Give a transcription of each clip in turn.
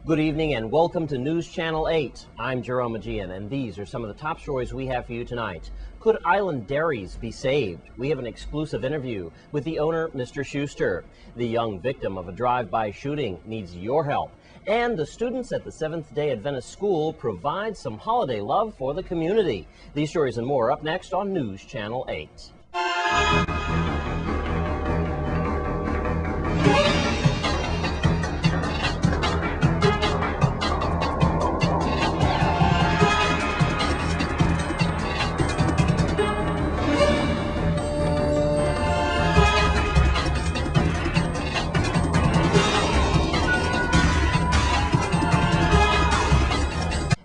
Good evening and welcome to News Channel 8. I'm Jerome Aegean, and these are some of the top stories we have for you tonight. Could island dairies be saved? We have an exclusive interview with the owner, Mr. Schuster. The young victim of a drive-by shooting needs your help. And the students at the Seventh-day Adventist School provide some holiday love for the community. These stories and more up next on News Channel 8.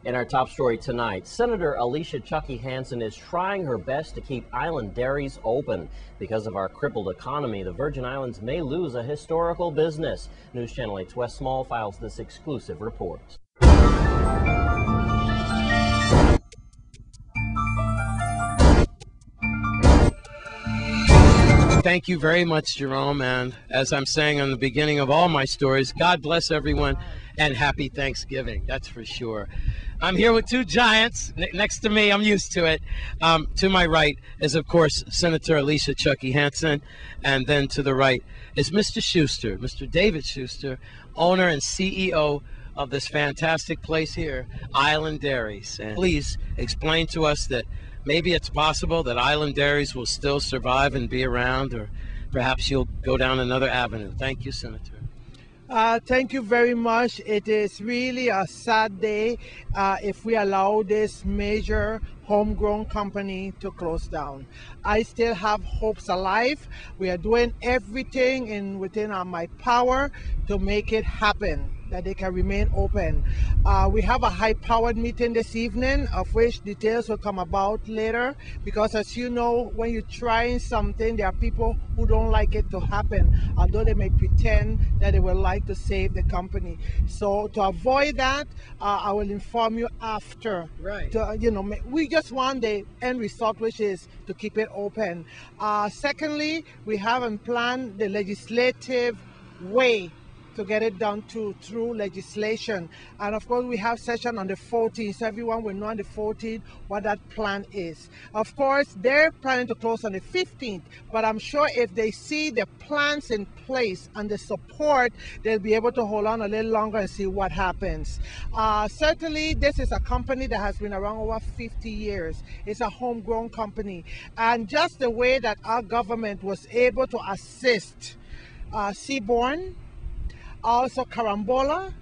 In our top story tonight, Senator Alicia Chucky Hansen is trying her best to keep island dairies open. Because of our crippled economy, the Virgin Islands may lose a historical business. News Channel 8's Wes Small files this exclusive report. Thank you very much, Jerome, and as I'm saying on the beginning of all my stories, God bless everyone and happy Thanksgiving, that's for sure. I'm here with two giants next to me. I'm used to it. To my right is, of course, Senator Alicia Chucky Hansen, and then to the right is Mr. Schuster, Mr. David Schuster, owner and CEO of this fantastic place here, Island Dairies. And please explain to us that maybe it's possible that Island Dairies will still survive and be around, or perhaps you'll go down another avenue. Thank you, Senator. Thank you very much. It is really a sad day if we allow this major homegrown company to close down. I still have hopes alive. We are doing everything within my power to make it happen, that they can remain open. We have a high-powered meeting this evening, of which details will come about later, because as you know, when you're trying something, there are people who don't like it to happen, although they may pretend that they would like to save the company. So to avoid that, I will inform you after. Right. We just want the end result, which is to keep it open. Secondly, we haven't planned the legislative way to get it done through legislation. And of course, we have session on the 14th, so everyone will know on the 14th what that plan is. Of course, they're planning to close on the 15th, but I'm sure if they see the plans in place and the support, they'll be able to hold on a little longer and see what happens. Certainly, this is a company that has been around over 50 years. It's a homegrown company. And just the way that our government was able to assist Seabourn, also Carambola,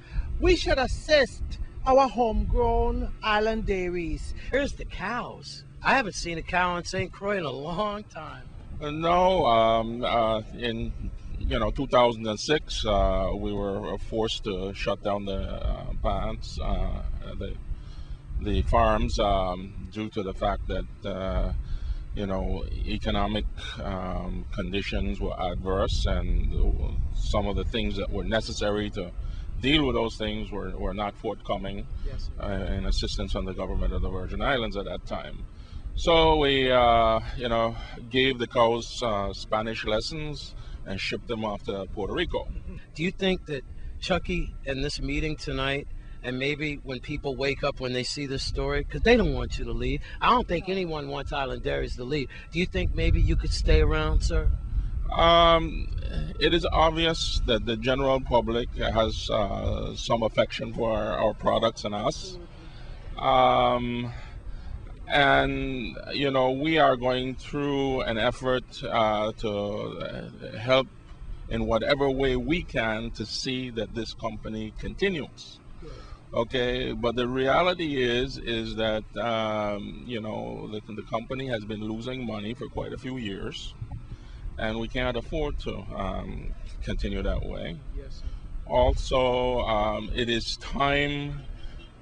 we should assist our homegrown island dairies. Here's the cows. I haven't seen a cow in St. Croix in a long time. No, in 2006, we were forced to shut down the plants, the farms, due to the fact that economic conditions were adverse, and some of the things that were necessary to deal with those things were not forthcoming. Yes, in assistance from the government of the Virgin Islands at that time. So we, gave the cows Spanish lessons and shipped them off to Puerto Rico. Do you think that Chucky and this meeting tonight, and maybe when people wake up when they see this story, because they don't want you to leave. I don't think anyone wants Island Dairies to leave. Do you think maybe you could stay around, sir? It is obvious that the general public has some affection for our products and us. And, we are going through an effort to help in whatever way we can to see that this company continues. Okay, but the reality is that the company has been losing money for quite a few years, and we can't afford to continue that way. Yes, sir. Also, it is time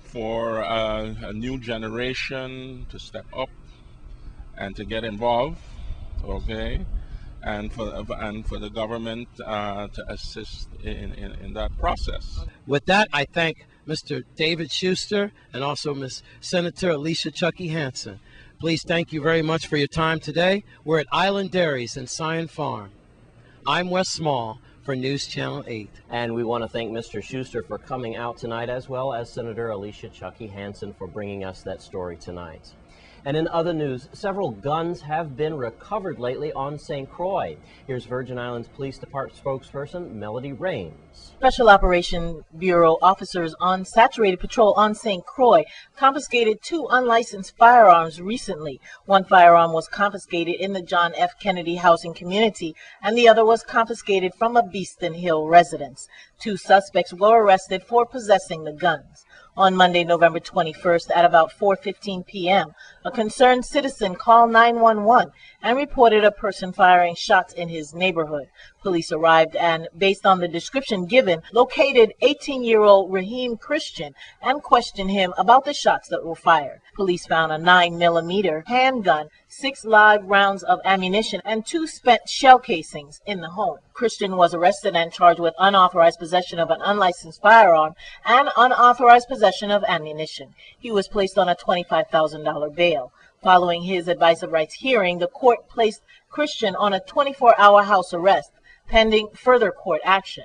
for a new generation to step up and to get involved. Okay, and for the government to assist in that process. With that, I thank Mr. David Schuster and also Ms. Senator Alicia Chucky Hansen. Please, thank you very much for your time today. We're at Island Dairies in Scion Farm. I'm Wes Small for News Channel 8. And we want to thank Mr. Schuster for coming out tonight, as well as Senator Alicia Chucky Hansen for bringing us that story tonight. And in other news, several guns have been recovered lately on St. Croix. Here's Virgin Islands Police Department spokesperson Melody Raines. Special Operations Bureau officers on saturated patrol on St. Croix confiscated 2 unlicensed firearms recently. One firearm was confiscated in the John F. Kennedy housing community, and the other was confiscated from a Beeston Hill residence. 2 suspects were arrested for possessing the guns. On Monday, November 21st at about 4:15 p.m., a concerned citizen called 911 and reported a person firing shots in his neighborhood. Police arrived and, based on the description given, located 18-year-old Raheem Christian and questioned him about the shots that were fired. Police found a 9mm handgun, 6 live rounds of ammunition, and 2 spent shell casings in the home. Christian was arrested and charged with unauthorized possession of an unlicensed firearm and unauthorized possession of ammunition. He was placed on a $25,000 bail. Following his advice of rights hearing, the court placed Christian on a 24-hour house arrest, pending further court action.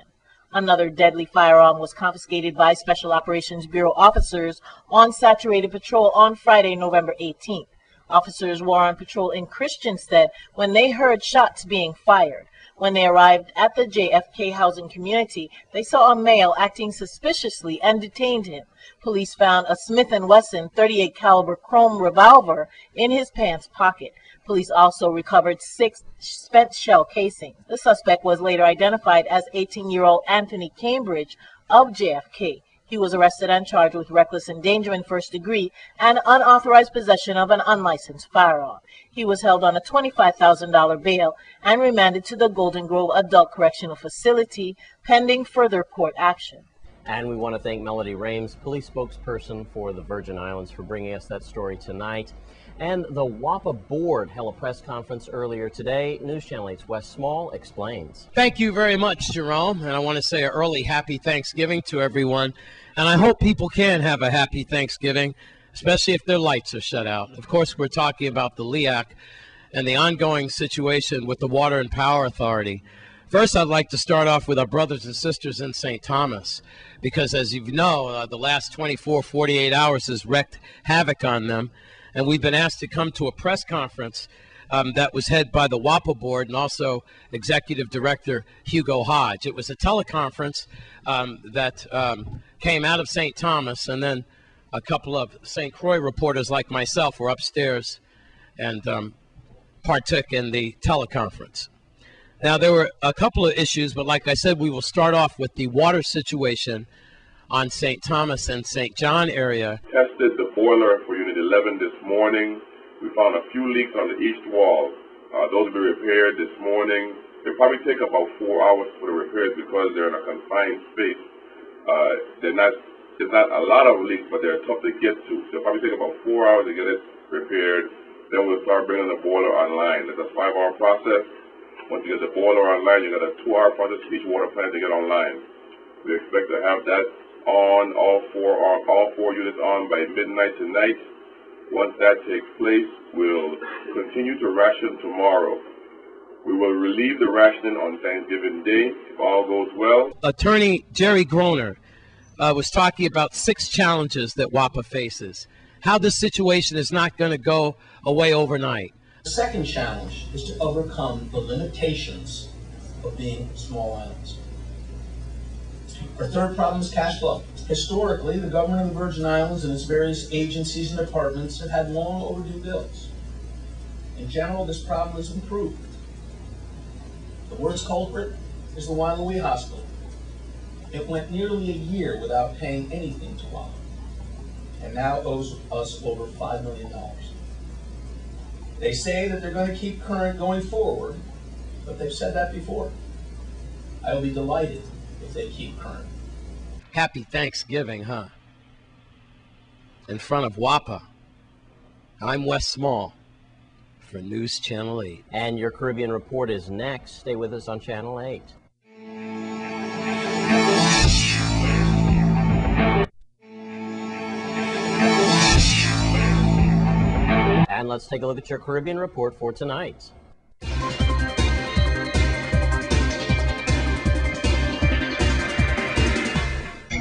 Another deadly firearm was confiscated by Special Operations Bureau officers on saturated patrol on Friday, November 18th. Officers were on patrol in Christiansted when they heard shots being fired. When they arrived at the JFK housing community, they saw a male acting suspiciously and detained him. Police found a Smith & Wesson .38 caliber chrome revolver in his pants pocket. Police also recovered 6 spent shell casings. The suspect was later identified as 18-year-old Anthony Cambridge of JFK. He was arrested and charged with reckless endangerment first degree and unauthorized possession of an unlicensed firearm. He was held on a $25,000 bail and remanded to the Golden Grove Adult Correctional Facility pending further court action. And we want to thank Melody Raines, police spokesperson for the Virgin Islands, for bringing us that story tonight. And the WAPA board held a press conference earlier today. News Channel 8's Wes Small explains. Thank you very much, Jerome. And I want to say an early happy Thanksgiving to everyone. And I hope people can have a happy Thanksgiving, especially if their lights are shut out. Of course, we're talking about the LEAC and the ongoing situation with the Water and Power Authority. First, I'd like to start off with our brothers and sisters in St. Thomas, because as you know, the last 24, 48 hours has wreaked havoc on them. And we've been asked to come to a press conference that was headed by the WAPA board and also Executive Director Hugo Hodge. It was a teleconference that came out of St. Thomas, and then a couple of St. Croix reporters like myself were upstairs and partook in the teleconference. Now, there were a couple of issues, but like I said, we will start off with the water situation on St. Thomas and St. John area. Tested the boiler for Unit 11 this morning. We found a few leaks on the east wall. Those will be repaired this morning. They'll probably take about 4 hours for the repairs because they're in a confined space. There's not a lot of leaks, but they're tough to get to. So it'll probably take about 4 hours to get it repaired. Then we'll start bringing the boiler online. It's a 5-hour process. Once you get the boiler online, you got a 2-hour process for each water plant to get online. We expect to have that on, all four units on by midnight tonight. Once that takes place, we'll continue to ration tomorrow. We will relieve the rationing on Thanksgiving Day if all goes well. Attorney Jerry Groner was talking about 6 challenges that WAPA faces. How this situation is not going to go away overnight. The second challenge is to overcome the limitations of being small islands. Our third problem is cash flow. Historically, the government of the Virgin Islands and its various agencies and departments have had long overdue bills. In general, this problem has improved. The worst culprit is the Juan Luis Hospital. It went nearly a year without paying anything to WAPA, and now owes us over $5 million. They say that they're going to keep current going forward, but they've said that before. I will be delighted if they keep current. Happy Thanksgiving, huh? In front of WAPA. I'm Wes Small for News Channel 8. And your Caribbean Report is next. Stay with us on Channel 8. And let's take a look at your Caribbean Report for tonight.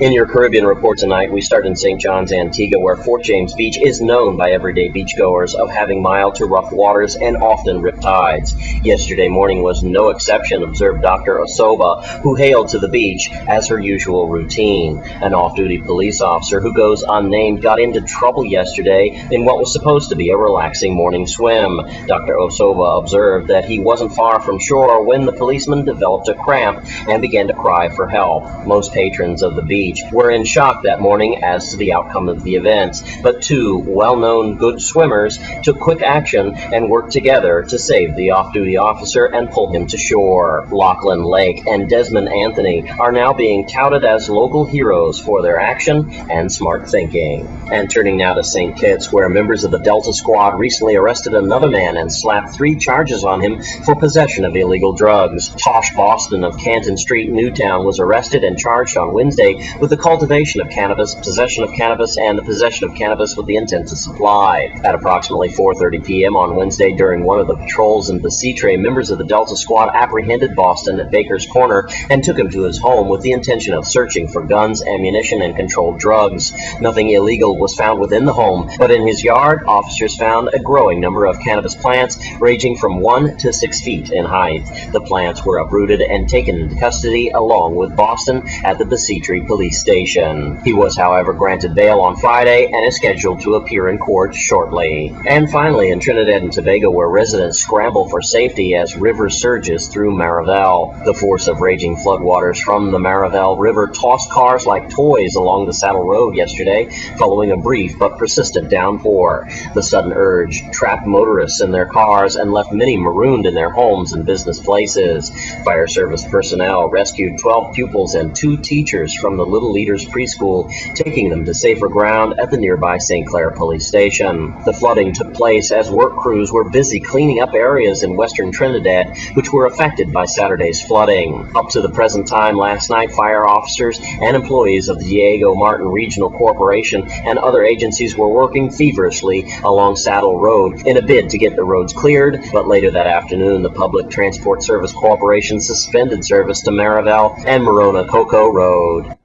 In your Caribbean report tonight, we start in St. John's, Antigua, where Fort James Beach is known by everyday beachgoers of having mild to rough waters and often rip tides. Yesterday morning was no exception, observed Dr. Osoba, who hailed to the beach as her usual routine. An off-duty police officer who goes unnamed got into trouble yesterday in what was supposed to be a relaxing morning swim. Dr. Osoba observed that he wasn't far from shore when the policeman developed a cramp and began to cry for help. Most patrons of the beach were in shock that morning as to the outcome of the event, but two well-known good swimmers took quick action and worked together to save the off-duty officer and pull him to shore. Lachlan Lake and Desmond Anthony are now being touted as local heroes for their action and smart thinking. And turning now to St. Kitts, where members of the Delta Squad recently arrested another man and slapped 3 charges on him for possession of illegal drugs. Tosh Boston of Canton Street, Newtown, was arrested and charged on Wednesday with the cultivation of cannabis, possession of cannabis, and the possession of cannabis with the intent to supply. At approximately 4:30 p.m. on Wednesday, during one of the patrols in Besitre, members of the Delta Squad apprehended Boston at Baker's Corner and took him to his home with the intention of searching for guns, ammunition, and controlled drugs. Nothing illegal was found within the home, but in his yard, officers found a growing number of cannabis plants ranging from 1 to 6 feet in height. The plants were uprooted and taken into custody along with Boston at the Besitre police station. He was, however, granted bail on Friday and is scheduled to appear in court shortly. And finally, in Trinidad and Tobago, where residents scramble for safety as river surges through Marivel. The force of raging floodwaters from the Marivel River tossed cars like toys along the Saddle Road yesterday, following a brief but persistent downpour. The sudden urge trapped motorists in their cars and left many marooned in their homes and business places. Fire service personnel rescued 12 pupils and 2 teachers from the Little Leaders preschool, taking them to safer ground at the nearby St. Clair police station. The flooding took place as work crews were busy cleaning up areas in western Trinidad which were affected by Saturday's flooding. Up to the present time last night, fire officers and employees of the Diego Martin Regional Corporation and other agencies were working feverishly along Saddle Road in a bid to get the roads cleared, but later that afternoon the Public Transport Service Corporation suspended service to Marivel and Morona Coco Road.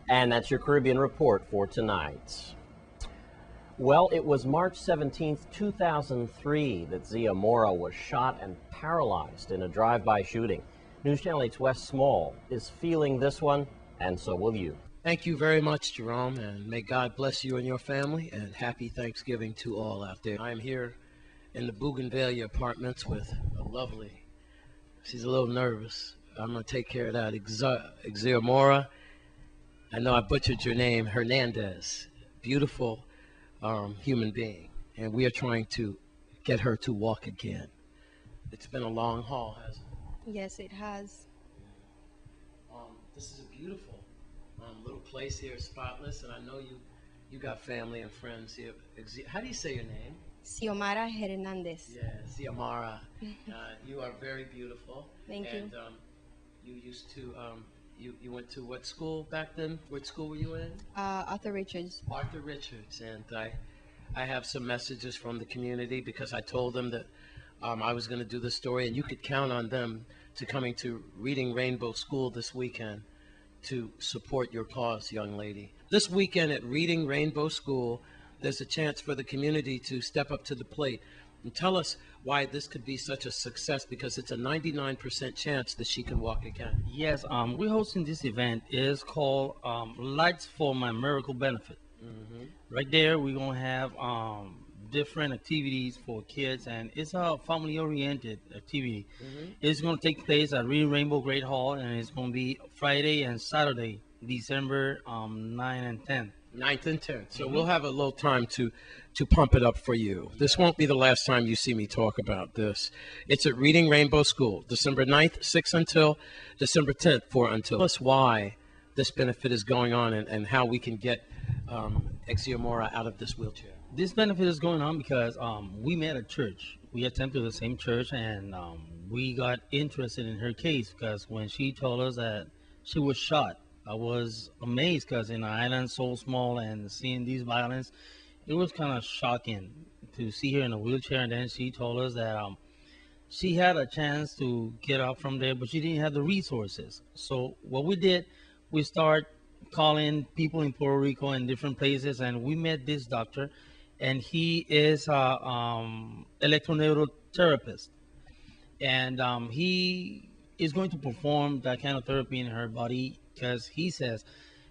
And that's your Caribbean report for tonight. Well, it was March 17th, 2003 that Xiomora was shot and paralyzed in a drive-by shooting. News Channel 8's Wes Small is feeling this one, and so will you. Thank you very much, Jerome, and may God bless you and your family, and happy Thanksgiving to all out there. I am here in the Bougainvillea apartments with a lovely, she's a little nervous. I'm going to take care of that. Xiomora, I know I butchered your name, Hernandez. Beautiful human being, and we are trying to get her to walk again. It's been a long haul, hasn't it? Yes, it has. This is a beautiful little place here, spotless, and I know you got family and friends here. How do you say your name? Xiomara Hernandez. Yeah, Xiomara. You are very beautiful. Thank you. And you used to, you went to what school back then? What school were you in? Arthur Richards. Arthur Richards. And I have some messages from the community because I told them that I was going to do this story, and you could count on them to coming to Reading Rainbow School this weekend to support your cause, young lady. This weekend at Reading Rainbow School, there's a chance for the community to step up to the plate and tell us why this could be such a success, because it's a 99% chance that she can walk again. Yes, we're hosting this event. It's called Lights for My Miracle Benefit. Right there, we're going to have different activities for kids, and it's a family-oriented activity. It's going to take place at Reading Rainbow Great Hall, and it's going to be Friday and Saturday, December 9 and 10. 9th and 10th. So we'll have a little time to pump it up for you. This won't be the last time you see me talk about this. It's at Reading Rainbow School, December 9th, 6 until December 10th, 4 until. Tell us why this benefit is going on and how we can get Xiomora out of this wheelchair. This benefit is going on because we met at church. We attended the same church, and we got interested in her case because when she told us that she was shot, I was amazed because in an island so small and seeing these violence, it was kind of shocking to see her in a wheelchair. And then she told us that she had a chance to get out from there, but she didn't have the resources. So what we did, we start calling people in Puerto Rico and different places, and we met this doctor, and he is a electroneurotherapist, and he is going to perform that kind of therapy in her body because he says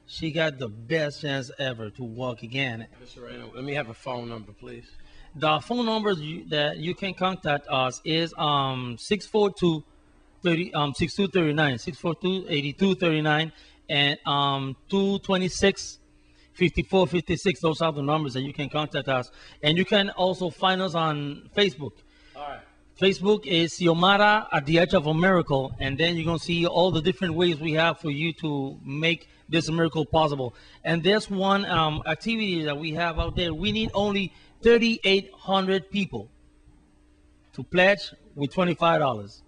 she got the best chance ever to walk again. Mr. Reno, let me have a phone number, please. The phone numbers that you can contact us is 642 6239, 642 8239, and 226 5456. Those are the numbers that you can contact us. And you can also find us on Facebook. All right. Facebook is Xiomara at the Edge of a Miracle, and then you're going to see all the different ways we have for you to make this miracle possible. And there's one activity that we have out there. We need only 3,800 people to pledge with $25.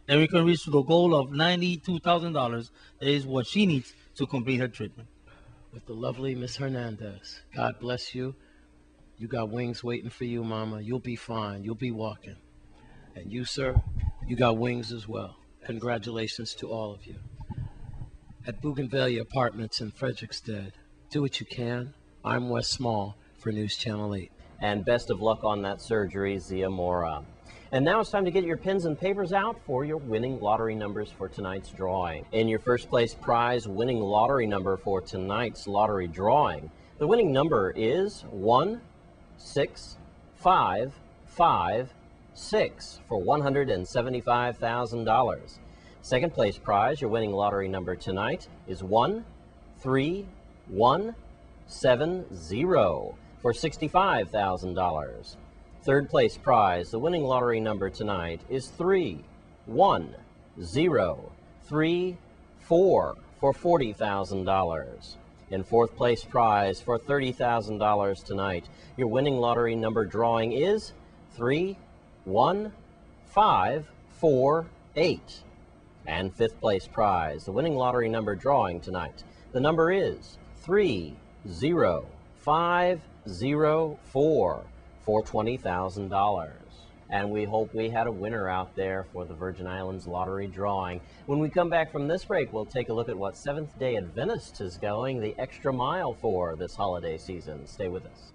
And we can reach the goal of $92,000. That is what she needs to complete her treatment. With the lovely Miss Hernandez. God bless you. You got wings waiting for you, Mama. You'll be fine. You'll be walking. And you, sir, you got wings as well. Congratulations to all of you. At Bougainvillea Apartments in Frederickstead, do what you can. I'm Wes Small for News Channel 8. And best of luck on that surgery, Xiomora. And now it's time to get your pens and papers out for your winning lottery numbers for tonight's drawing. In your first place prize winning lottery number for tonight's lottery drawing, the winning number is 16556 for $175,000. Second place prize, your winning lottery number tonight is 13170 for $65,000. Third place prize, the winning lottery number tonight is 31034 for $40,000. In fourth place prize for $30,000 tonight, your winning lottery number drawing is 31548. And fifth place prize, the winning lottery number drawing tonight, the number is 30504 for $20,000. And we hope we had a winner out there for the Virgin Islands lottery drawing. When we come back from this break, we'll take a look at what Seventh-day Adventist is going the extra mile for this holiday season. Stay with us.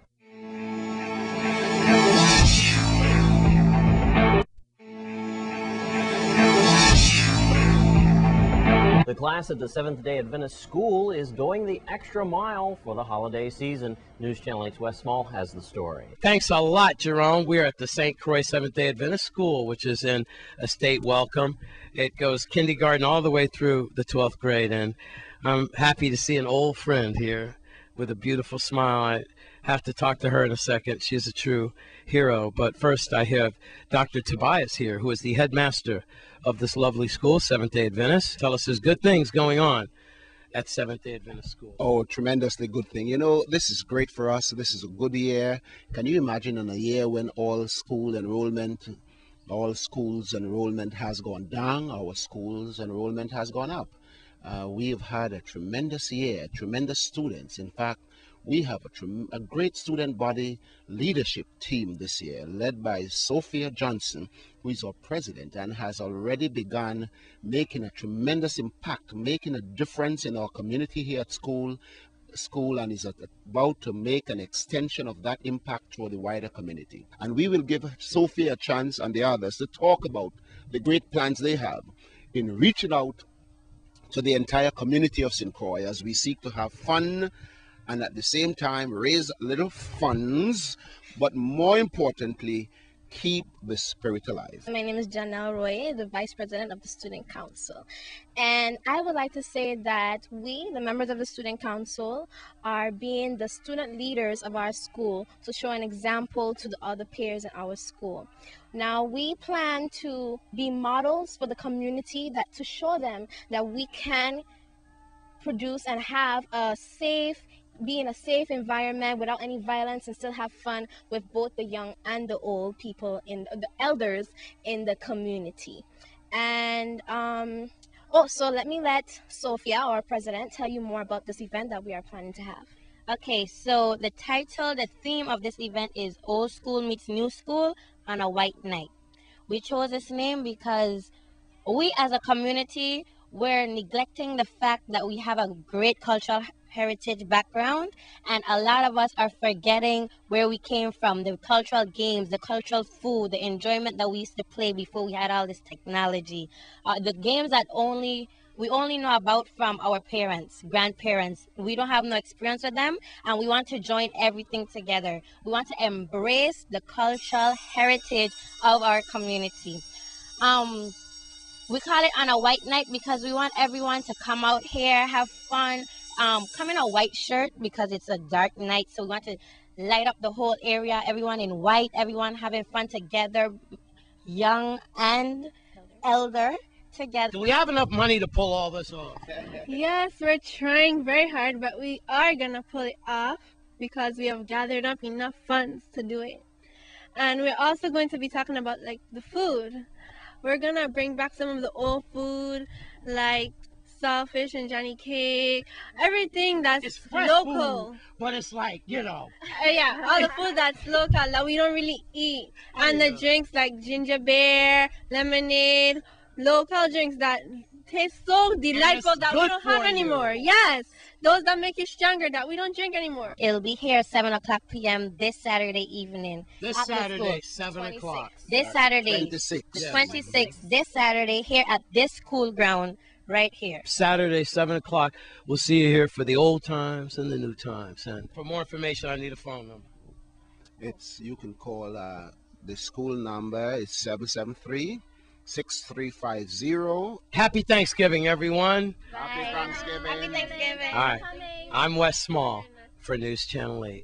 The class at the Seventh-day Adventist School is going the extra mile for the holiday season. News Channel 8's Wes Small has the story. Thanks a lot, Jerome. We're at the St. Croix Seventh-day Adventist School, which is in Estate Welcome. It goes kindergarten all the way through the 12th grade, and I'm happy to see an old friend here with a beautiful smile. I have to talk to her in a second. She's a true hero. But first, I have Dr. Tobias here, who is the headmaster of this lovely school, Seventh-day Adventist. Tell us there's good things going on at Seventh-day Adventist School. Oh, tremendously good thing. You know, this is great for us. This is a good year. Can you imagine in a year when all schools enrollment has gone down, our schools enrollment has gone up? We've had a tremendous year, tremendous students. In fact, we have a great student body leadership team this year, led by Sophia Johnson, who is our president and has already begun making a tremendous impact, making a difference in our community here at school, and is about to make an extension of that impact to the wider community. And we will give Sophia a chance and the others to talk about the great plans they have in reaching out to the entire community of St. Croix as we seek to have fun and at the same time raise little funds, but more importantly, keep the spirit alive. My name is Janelle Roy, the Vice President of the Student Council. And I would like to say that we, the members of the Student Council, are being the student leaders of our school to show an example to the other peers in our school. Now, we plan to be models for the community to show them that we can produce and have be in a safe environment without any violence and still have fun with both the young and the old people, the elders in the community. And so let me let Sophia, our president, tell you more about this event that we are planning to have. Okay, so the theme of this event is Old School Meets New School on a White Night. We chose this name because we as a community, we're neglecting the fact that we have a great cultural heritage background, and a lot of us are forgetting where we came from, the cultural games, the cultural food, the enjoyment that we used to play before we had all this technology. The games that we only know about from our parents, grandparents. We don't have no experience with them, and we want to join everything together. We want to embrace the cultural heritage of our community. We call it on a white night because we want everyone to come out here, have fun, come in a white shirt because it's a dark night. So we want to light up the whole area, everyone in white, everyone having fun together, young and elder together. Do we have enough money to pull all this off? Yes, we're trying very hard, but we are going to pull it off because we have gathered up enough funds to do it. And we're also going to be talking about like the food. We're going to bring back some of the old food like saltfish and Johnny cake, everything that's It's fresh local. food, but it's like, you know. Yeah, all the food that's local that we don't really eat. And the drinks like ginger beer, lemonade, local drinks that taste so delightful that we don't have anymore. Yes, those that make you stronger that we don't drink anymore. It'll be here 7:00 p.m. this Saturday evening. This Saturday, 7 o'clock. This Saturday, 26. the 26th, this Saturday here at this school ground right here. Saturday, 7 o'clock. We'll see you here for the old times and the new times. And for more information, I need a phone number. You can call the school number is 773-6350. Happy Thanksgiving, everyone. Happy Thanksgiving. Happy Thanksgiving. All right. I'm Wes Small for News Channel 8.